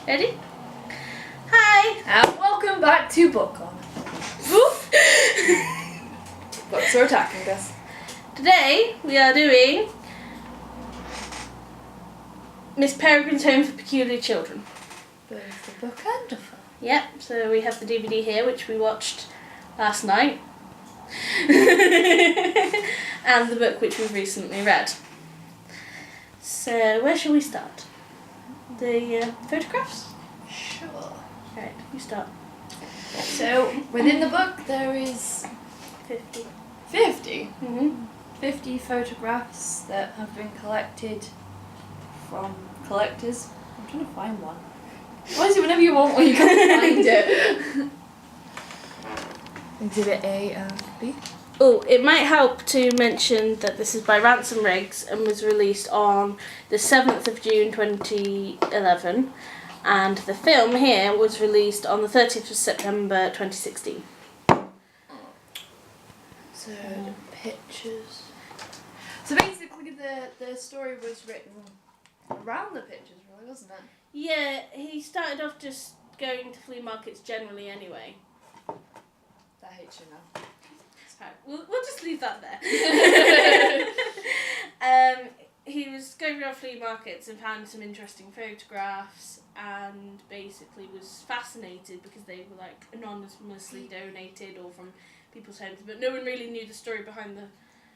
Ready? Hi! And welcome back to BookCon. Books are attacking us. Today we are doing Miss Peregrine's Home for Peculiar Children. Both the book and the film. Yep, so we have the DVD here which we watched last night. And the book which we've recently read. So where shall we start? The photographs? Sure. Alright, you start. So, within the book there is 50. 50. Mm-hmm. 50 photographs that have been collected from collectors. I'm trying to find one. Why is it whenever you want one you can't find it? Exhibit A and B. Oh, it might help to mention that this is by Ransom and was released on the 7th of June 2011, and the film here was released on the 30th of September 2016. So, the pictures. So basically the story was written around the pictures, really, wasn't it? Yeah, he started off just going to flea markets generally anyway. I hate you now. Right, we'll just leave that there. He was going around flea markets and found some interesting photographs and basically was fascinated because they were like anonymously donated or from people's homes, but no one really knew the story behind the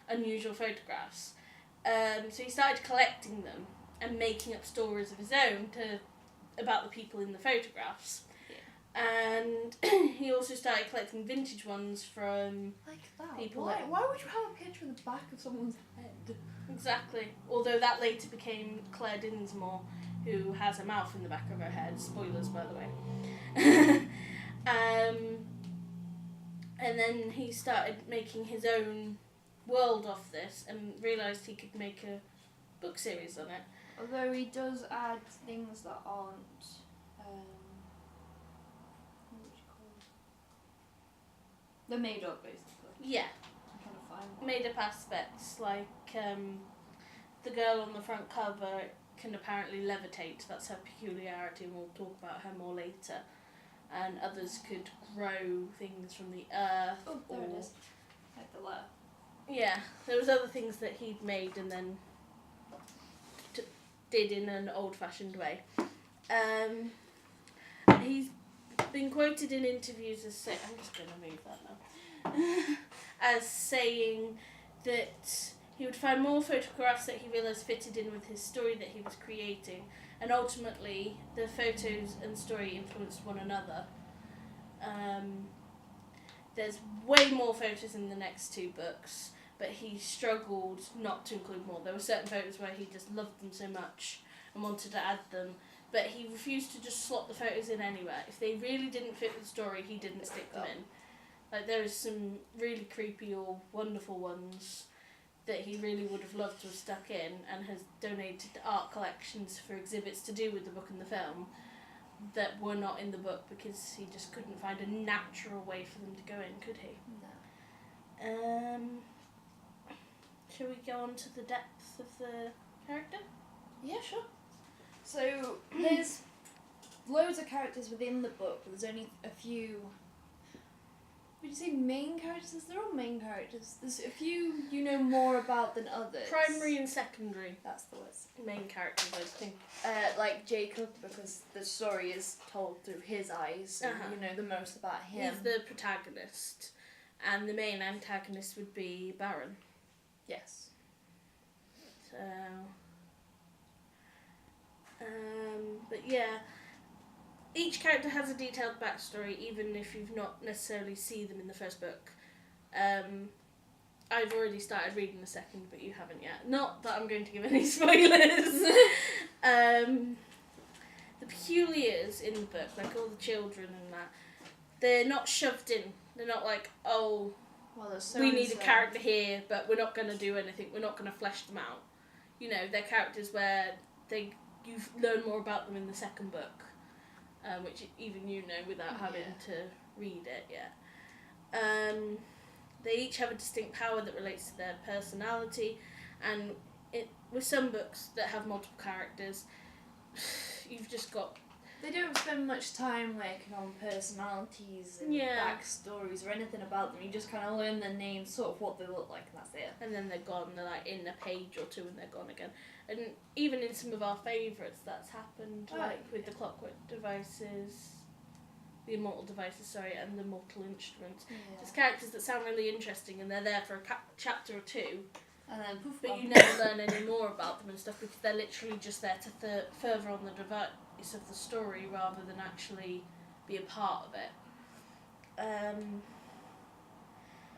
unusual photographs. So he started collecting them and making up stories of his own about the people in the photographs. And he also started collecting vintage ones from Like that. people. Why would you have a picture of the back of someone's head? Exactly. Although that later became Claire Dinsmore, who has a mouth in the back of her head. Spoilers, by the way. And then he started making his own world off this and realised he could make a book series on it. Although he does add things that aren't. What would you call them? They're made up, basically. Yeah. I'm trying to find one. Made up aspects, like the girl on the front cover can apparently levitate. That's her peculiarity, and we'll talk about her more later. And others could grow things from the earth. Oh, there it is. Like the letter. Yeah, there was other things that he'd made and then did in an old-fashioned way. He's been quoted in interviews as saying, I'm just going to move that now, as saying that he would find more photographs that he realised fitted in with his story that he was creating, and ultimately the photos and story influenced one another. There's way more photos in the next two books, but he struggled not to include more. There were certain photos where he just loved them so much and wanted to add them, but he refused to just slot the photos in anywhere. If they really didn't fit with the story, he didn't stick them in. Like, there is some really creepy or wonderful ones that he really would have loved to have stuck in and has donated to art collections for exhibits to do with the book and the film that were not in the book because he just couldn't find a natural way for them to go in, could he? No. Shall we go on to the depth of the character? Yeah, sure. So, there's loads of characters within the book, but there's only a few. Would you say main characters? They're all main characters. There's a few you know more about than others. Primary and secondary. That's the words. Main characters, I think. Like Jacob, because the story is told through his eyes, and you know the most about him. He's the protagonist, and the main antagonist would be Baron. Yes. So, but yeah, each character has a detailed backstory, even if you've not necessarily seen them in the first book. I've already started reading the second, but you haven't yet. Not that I'm going to give any spoilers. The peculiars in the book, like all the children and that, they're not shoved in. They're not like, oh, well, we need a character here, but we're not going to do anything. We're not going to flesh them out. You know, they're characters where you learn more about them in the second book, which even you know without having to read it yet. They each have a distinct power that relates to their personality, and with some books that have multiple characters, you've just got They don't spend much time working on personalities and backstories or anything about them. You just kind of learn their names, sort of what they look like, and that's it. And then they're gone. They're like in a page or two, and they're gone again. And even in some of our favourites, that's happened, with the Clockwork Devices, the Immortal Devices, and the Mortal Instruments. Yeah. There's characters that sound really interesting, and they're there for a chapter or two. And then poof, but you never learn any more about them and stuff because they're literally just there to further on the device of the story rather than actually be a part of it.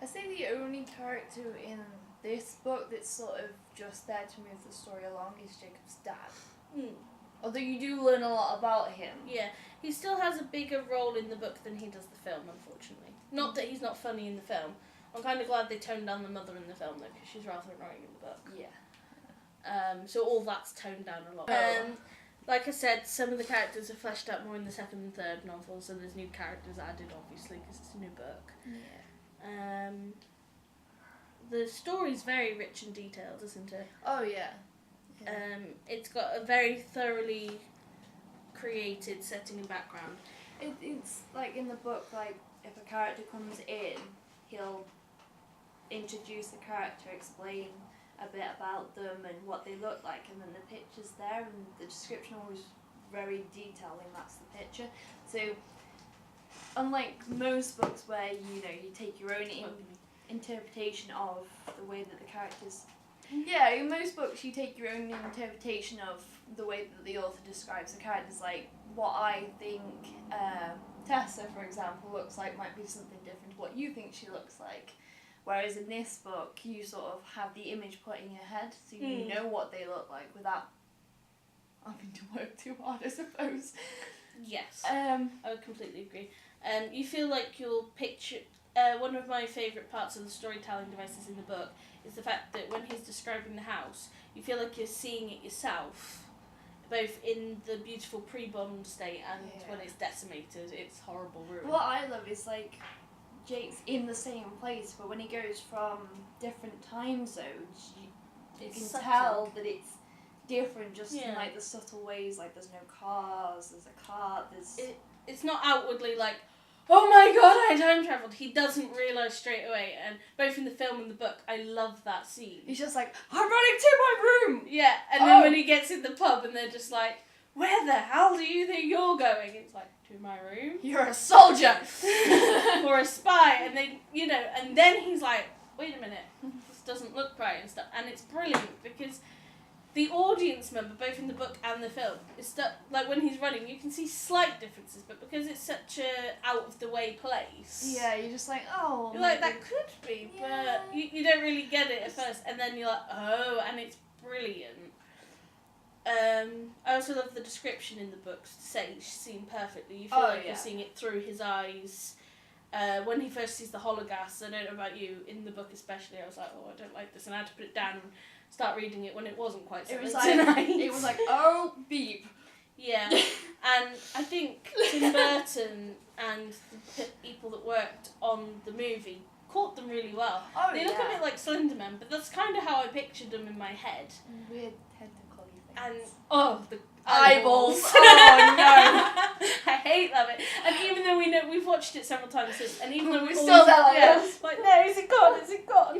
I say the only character in this book that's sort of just there to move the story along is Jacob's dad. Although you do learn a lot about him. Yeah, he still has a bigger role in the book than he does the film, unfortunately. Not that he's not funny in the film. I'm kind of glad they toned down the mother in the film, though, because she's rather annoying in the book. Yeah. So all that's toned down a lot. Like I said, some of the characters are fleshed out more in the second and third novels, so there's new characters added, obviously, because it's a new book. Yeah. The story's very rich and detailed, isn't it? Oh, yeah. It's got a very thoroughly created setting and background. It's like in the book, like if a character comes in, he'll introduce the character, explain a bit about them and what they look like, and then the picture's there, and the description always very detailed, and that's the picture. So, unlike most books where you take your own interpretation of the way that the characters. Yeah, in most books you take your own interpretation of the way that the author describes the characters. Like what I think Tessa, for example, looks like might be something different to what you think she looks like. Whereas in this book, you sort of have the image put in your head, so you know what they look like without having to work too hard, I suppose. Yes, I would completely agree. You feel like you'll picture... one of my favourite parts of the storytelling devices in the book is the fact that when he's describing the house, you feel like you're seeing it yourself, both in the beautiful pre-bombed state and when it's decimated. It's horrible ruin. What I love is like Jake's in the same place, but when he goes from different time zones, you can tell that it's different just in like the subtle ways. Like there's no cars, there's a cart, it's not outwardly like, oh my god, I time travelled. He doesn't realise straight away, and both in the film and the book, I love that scene. He's just like, I'm running to my room! Yeah, and then when he gets in the pub and they're just like, where the hell do you think you're going? It's like, to my room. You're a soldier! Or a spy, and they, and then he's like, wait a minute, this doesn't look right and stuff. And it's brilliant because the audience member, both in the book and the film, is like when he's running, you can see slight differences, but because it's such a out of the way place. Yeah, you're just like, oh. You're like, that could be, but you don't really get it at first, and then you're like, oh, and it's brilliant. I also love the description in the books to set each scene perfectly. You feel like you're seeing it through his eyes. When he first sees the hologas, I don't know about you, in the book especially, I was like, oh, I don't like this, and I had to put it down and start reading it when it wasn't quite so tonight. It was like, oh, beep. Yeah, and I think Tim Burton and the people that worked on the movie caught them really well. Oh, they look a bit like Slender Man, but that's kind of how I pictured them in my head. Weird tentacle things. And, the eyeballs. Oh, no. I hate that bit. And even though we've watched it several times since, and even though we're still there like, no, is it gone? Is it gone?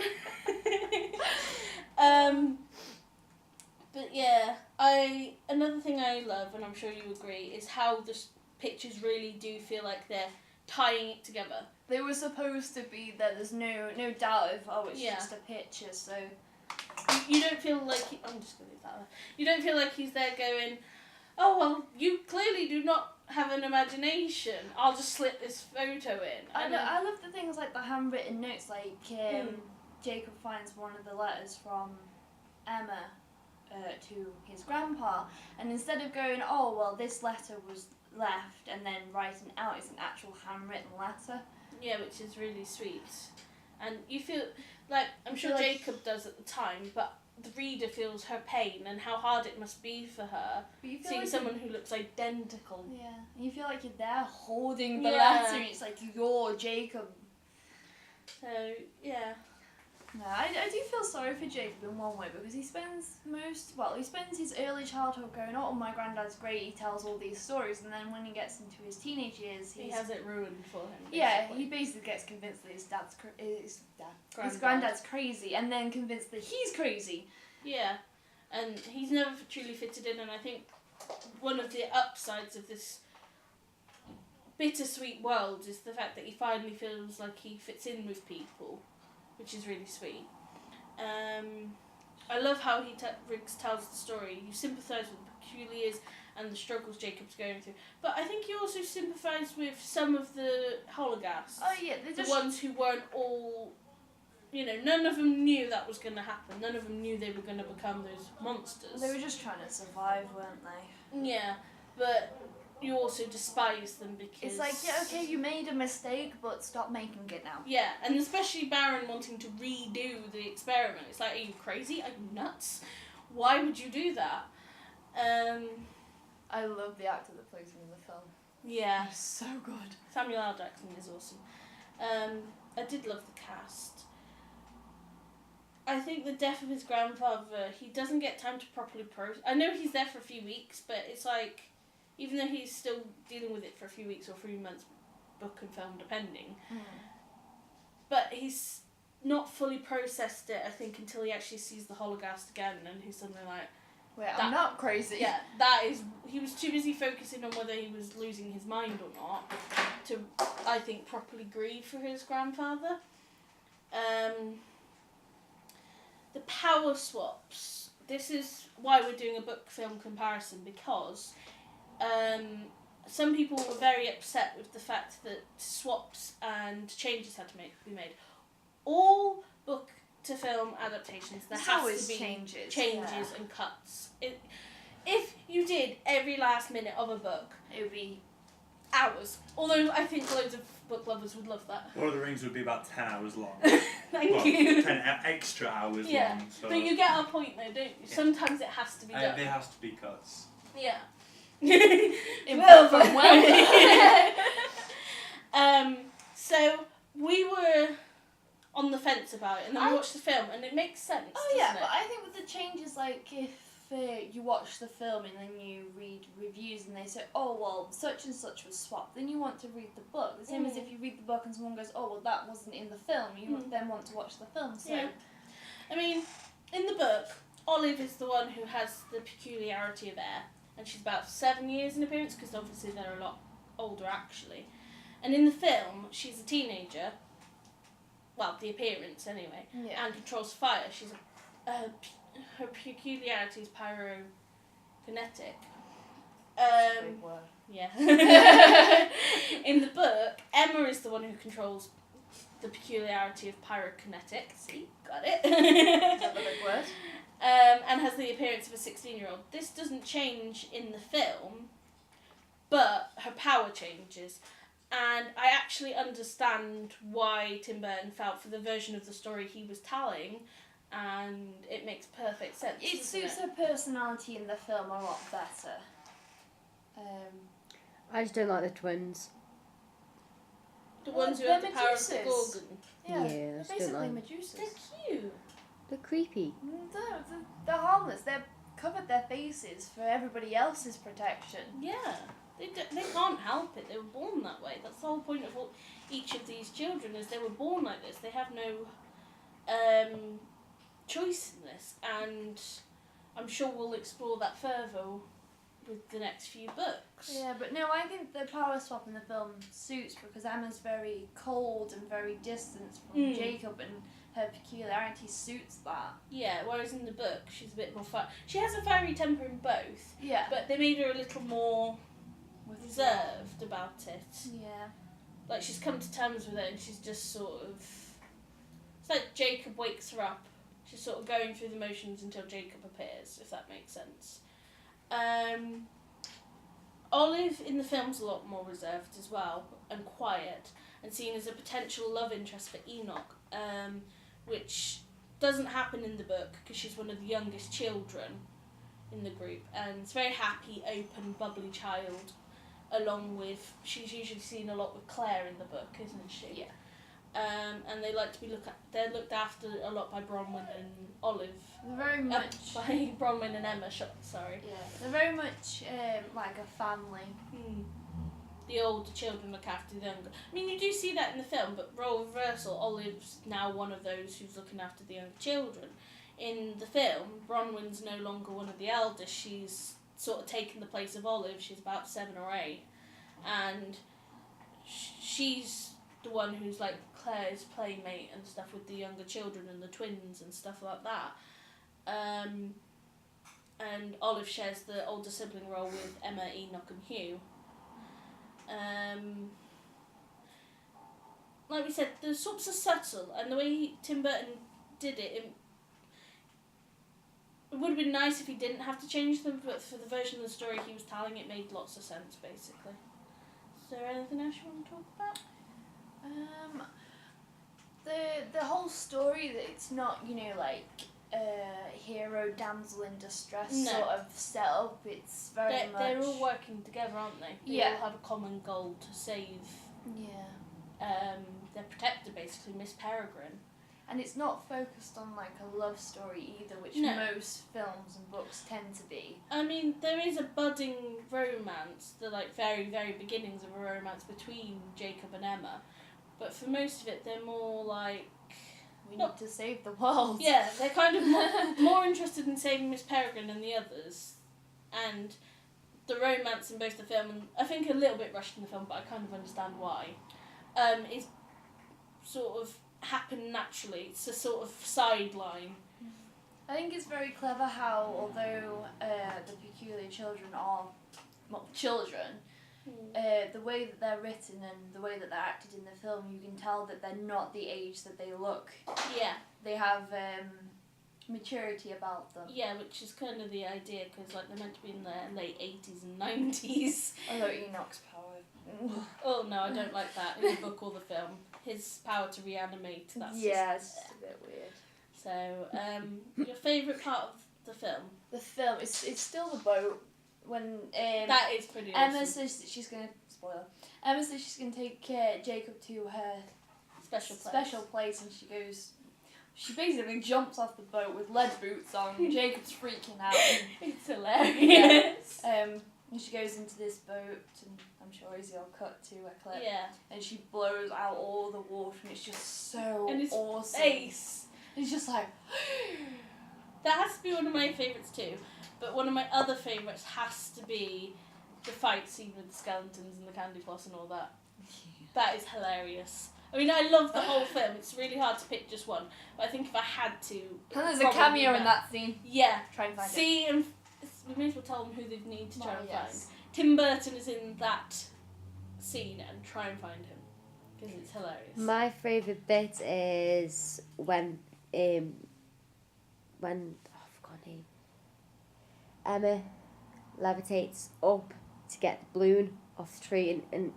But yeah, another thing I love, and I'm sure you agree, is how the pictures really do feel like they're tying it together. They were supposed to be there. There's no doubt of it's just a picture. So you don't feel like I'm just gonna leave that there. You don't feel like he's there going, oh well, you clearly do not have an imagination. I'll just slip this photo in. I love the things like the handwritten notes. Like Jacob finds one of the letters from Emma to his grandpa, and instead of going, oh well, this letter was left, and then writing out, it's an actual handwritten letter. Yeah, which is really sweet. And you feel like, I'm sure Jacob does at the time, but the reader feels her pain and how hard it must be for her seeing like someone who looks identical. Yeah, and you feel like you're there holding the letter, and it's like, you're Jacob. So, yeah. No, I do feel sorry for Jacob in one way because he spends his early childhood going, oh, my granddad's great, he tells all these stories, and then when he gets into his teenage years, he has it ruined for him. Basically. Yeah, he basically gets convinced that his granddad's crazy, and then convinced that he's crazy. Yeah, and he's never truly fitted in, and I think one of the upsides of this bittersweet world is the fact that he finally feels like he fits in with people, which is really sweet. I love how Riggs tells the story. You sympathise with the peculiars and the struggles Jacob's going through, but I think you also sympathise with some of the hologasts. Oh yeah, the ones who weren't all, none of them knew that was going to happen. None of them knew they were going to become those monsters. They were just trying to survive, weren't they? Yeah, but you also despise them because... It's like, yeah, okay, you made a mistake, but stop making it now. Yeah, and especially Baron wanting to redo the experiment. It's like, are you crazy? Are you nuts? Why would you do that? I love the actor that plays him in the film. Yeah. He's so good. Samuel L. Jackson is awesome. I did love the cast. I think the death of his grandfather, he doesn't get time to properly process. I know he's there for a few weeks, but it's like, even though he's still dealing with it for a few weeks or 3 months, book and film depending, but he's not fully processed it, I think, until he actually sees the hologast again, and he's suddenly like, wait, I'm not crazy. Yeah, he was too busy focusing on whether he was losing his mind or not to, I think, properly grieve for his grandfather. The power swaps. This is why we're doing a book-film comparison, because some people were very upset with the fact that swaps and changes had to be made. All book-to-film adaptations, there has to be changes and cuts. If you did every last minute of a book, it would be hours. Although I think loads of book lovers would love that. Lord of the Rings would be about 10 hours long. Thank you. 10 extra hours long. So. But you get our point though, don't you? Yeah. Sometimes it has to be done. There has to be cuts. Yeah. So we were on the fence about it, and then we watched the film, and it makes sense. Oh yeah, but I think with the changes, like if you watch the film and then you read reviews and they say, oh well, such and such was swapped, then you want to read the book. The same as if you read the book and someone goes, oh well, that wasn't in the film, you then want to watch the film. So, yeah. I mean, in the book, Olive is the one who has the peculiarity of air, and she's about 7 years in appearance, because obviously they're a lot older actually. And in the film, she's a teenager, well, the appearance anyway, and controls fire. She's her peculiarity is pyrokinetic. That's a big word. Yeah. In the book, Emma is the one who controls the peculiarity of pyrokinetic. See, got it. Is that the big word? And has the appearance of a 16-year-old. This doesn't change in the film, but her power changes. And I actually understand why Tim Burton felt for the version of the story he was telling, and it makes perfect sense. It suits her personality in the film a lot better. I just don't like the twins. The ones who have the power of the Gorgon. Yeah, I they're just don't basically like them. Medusas. They're cute. They're creepy. They're harmless. They've covered their faces for everybody else's protection. Yeah. They can't help it. They were born that way. That's the whole point of each of these children, is they were born like this. They have no choice in this, and I'm sure we'll explore that further with the next few books. Yeah, but no, I think the power swap in the film suits because Emma's very cold and very distant from Jacob, and her peculiarity suits that. Yeah, whereas in the book she's a bit more she has a fiery temper in both. Yeah. But they made her a little more reserved about it. Yeah. Like, she's come to terms with it, and she's just sort of... It's like Jacob wakes her up. She's sort of going through the motions until Jacob appears, if that makes sense. Olive in the film's a lot more reserved as well, and quiet, and seen as a potential love interest for Enoch, which doesn't happen in the book because she's one of the youngest children in the group, and it's a very happy, open, bubbly child, along with, she's usually seen a lot with Claire in the book, isn't she? Yeah. and they like to be they're looked after a lot by Bronwyn and Olive. They're very much by Bronwyn and Emma. Sorry. Yeah, they're very much like a family. The older children look after the younger. I mean, you do see that in the film, but role reversal. Olive's now one of those who's looking after the younger children. In the film, Bronwyn's no longer one of the eldest. She's sort of taken the place of Olive. She's about 7 or 8, and she's the one who's like Claire's playmate and stuff with the younger children and the twins and stuff like that. And Olive shares the older sibling role with Emma, Enoch and Hugh. Like we said, the sorts are subtle, and the way Tim Burton did it would have been nice if he didn't have to change them, but for the version of the story he was telling, it made lots of sense, basically. Is there anything else you want to talk about? The whole story, that it's not, like hero damsel in distress sort of setup. It's very much. They're all working together, aren't they? They all have a common goal to save. Their protector, basically, Miss Peregrine. And it's not focused on like a love story either, which most films and books tend to be. I mean, there is a budding romance, the like very, very beginnings of a romance between Jacob and Emma, but for most of it, they're more like we need to save the world. Yeah, they're kind of more interested in saving Miss Peregrine than the others, and the romance in both the film and I think a little bit rushed in the film, but I kind of understand why. Is sort of happen naturally. It's a sort of sideline. I think it's very clever how, although the peculiar children are children, the way that they're written and the way that they're acted in the film, you can tell that they're not the age that they look. Yeah. They have maturity about them. Yeah, which is kind of the idea, because like they're meant to be in their late 80s and 90s. Although Enoch's power. Oh no, I don't like that in the book or the film. His power to reanimate. That's it's a bit weird. So, your favourite part of the film? The film, it's still the boat. When that is pretty Emma awesome. says that she's gonna Emma says she's gonna take Jacob to her special place, and she basically jumps off the boat with lead boots on. Jacob's freaking out. It's hilarious. And she goes into this boat, and I'm sure Izzy will cut to a clip. Yeah. And she blows out all the water, and it's just so and his awesome. Face. It's just like. That has to be one of my favourites too. But one of my other favourites has to be the fight scene with the skeletons and the candy floss and all that. That is hilarious. I mean, I love the whole film. It's really hard to pick just one. But I think if I had to... And there's a cameo in that scene. Yeah. Try and find it. And we may as well tell them who they need to try and yes. find. Tim Burton is in that scene, and try and find him. Because it's hilarious. My favourite bit is when I forgot her name. Emma levitates up to get the balloon off the tree and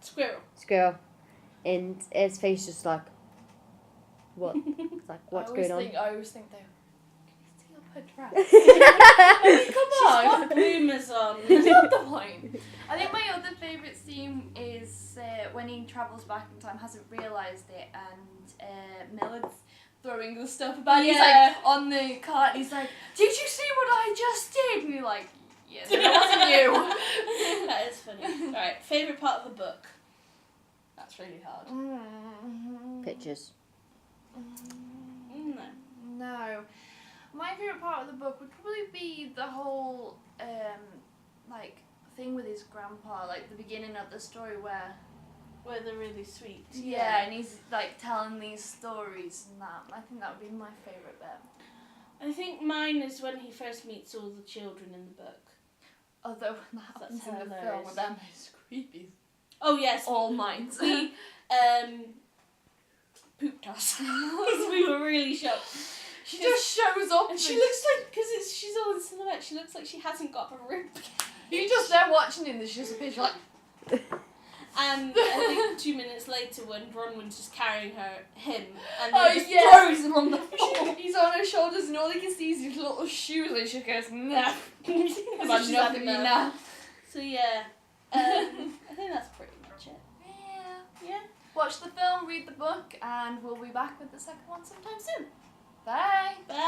Squirrel. And his face just like, what? It's like, what's going on? I always think though, can you steal her dress? Come on! She's got bloomers on. That's not the point. I think my other favourite scene is when he travels back in time, hasn't realised it, and Millard's throwing the stuff about. He's like on the cart. And he's like, "Did you see what I just did?" And you're like, "Yes, it wasn't you." That is funny. All right, favourite part of the book. That's really hard. Pictures. No. My favourite part of the book would probably be the whole like thing with his grandpa, like the beginning of the story where they're really sweet. Yeah, and he's like telling these stories and that. I think that would be my favourite bit. I think mine is when he first meets all the children in the book. Although when that happens in the film with them, it's creepy. Oh yes, all minds. We pooped us. We were really shocked. She just shows up, and she looks like, because she's all in silhouette, she looks like she hasn't got a rib. You're just there watching him. There's just a picture like. And I think 2 minutes later, when Bronwyn's just carrying him, and he just throws him on the floor. He's on her shoulders, and all he can see is his little shoes, and she goes, "Nah, I've had enough of you now." So yeah, I think that's pretty much it. Yeah. watch the film, read the book, and we'll be back with the second one sometime soon. Bye! Bye!